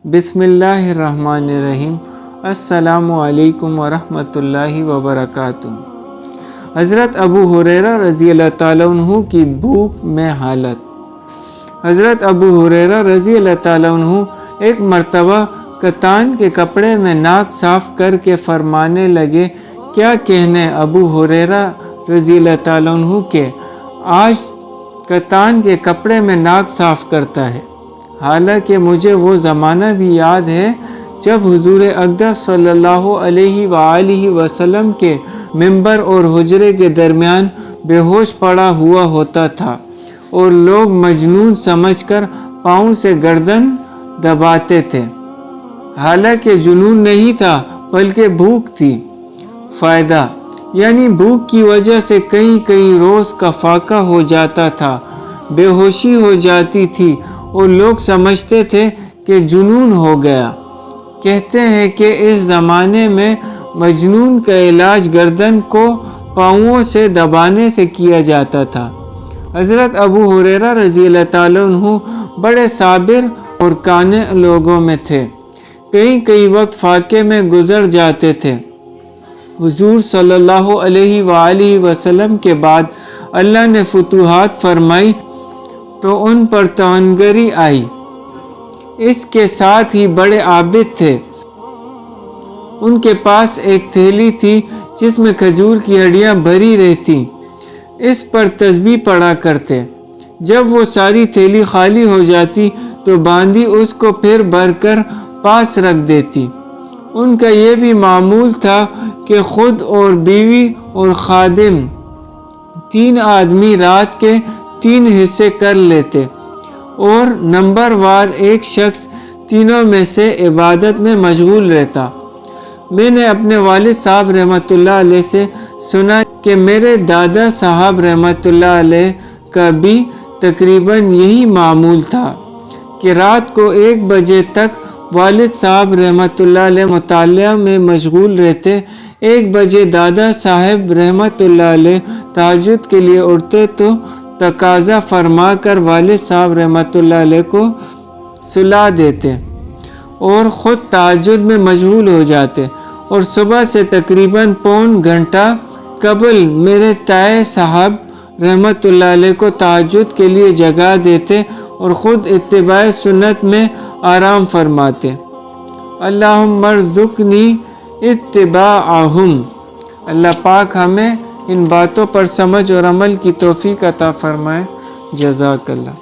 بسم اللہ الرحمن الرحیم۔ السلام علیکم ورحمۃ اللہ وبرکاتہ۔ حضرت ابو ہریرہ رضی اللہ تعالیٰ عنہ کی بھوک میں حالت۔ حضرت ابو ہریرہ رضی اللہ تعالیٰ عنہ ایک مرتبہ کتان کے کپڑے میں ناک صاف کر کے فرمانے لگے، کیا کہنے ابو ہریرہ رضی اللہ تعالیٰ عنہ کے آج کتان کے کپڑے میں ناک صاف کرتا ہے، حالانکہ مجھے وہ زمانہ بھی یاد ہے جب حضور اقدس صلی اللہ علیہ وآلہ وسلم کے ممبر اور حجرے کے درمیان بے ہوش پڑا ہوا ہوتا تھا اور لوگ مجنون سمجھ کر پاؤں سے گردن دباتے تھے، حالانکہ جنون نہیں تھا بلکہ بھوک تھی۔ فائدہ یعنی بھوک کی وجہ سے کئی روز کا فاقہ ہو جاتا تھا، بے ہوشی ہو جاتی تھی اور لوگ سمجھتے تھے کہ جنون ہو گیا۔ کہتے ہیں کہ اس زمانے میں مجنون کا علاج گردن کو پاؤں سے دبانے سے کیا جاتا تھا۔ حضرت ابو ہریرہ رضی اللہ تعالیٰ عنہ بڑے صابر اور قانع لوگوں میں تھے، کئی وقت فاقے میں گزر جاتے تھے۔ حضور صلی اللہ علیہ وآلہ وسلم کے بعد اللہ نے فتوحات فرمائی تو ان پر توانگری آئی۔ اس کے ساتھ ہی بڑے عابد تھے۔ ان کے پاس ایک تھیلی تھی جس میں کھجور کی ہڈیاں بھری رہتی، اس پر تسبیح پڑھا کرتے۔ جب وہ ساری تھیلی خالی ہو جاتی تو باندی اس کو پھر بھر کر پاس رکھ دیتی۔ ان کا یہ بھی معمول تھا کہ خود اور بیوی اور خادم 3 آدمی رات کے 3 حصے کر لیتے اور نمبر وار ایک شخص تینوں میں سے عبادت میں مشغول رہتا۔ میں نے اپنے والد صاحب رحمۃ اللہ علیہ سے سنا کہ میرے دادا صاحب رحمۃ اللہ علیہ کا بھی تقریباً یہی معمول تھا کہ رات کو 1 بجے تک والد صاحب رحمۃ اللہ علیہ مطالعہ میں مشغول رہتے۔ 1 بجے دادا صاحب رحمۃ اللہ علیہ تہجد کے لیے اٹھتے تو تقاضا فرما کر والد صاحب رحمۃ اللہ علیہ کو سلا دیتے اور خود تہجد میں مشغول ہو جاتے، اور صبح سے تقریباً پون گھنٹہ قبل میرے تائے صاحب رحمۃ اللہ علیہ کو تہجد کے لیے جگا دیتے اور خود اتباع سنت میں آرام فرماتے۔ اللہم ارزقنی اتباعہم۔ اللہ پاک ہمیں ان باتوں پر سمجھ اور عمل کی توفیق عطا فرمائے۔ جزاک اللہ۔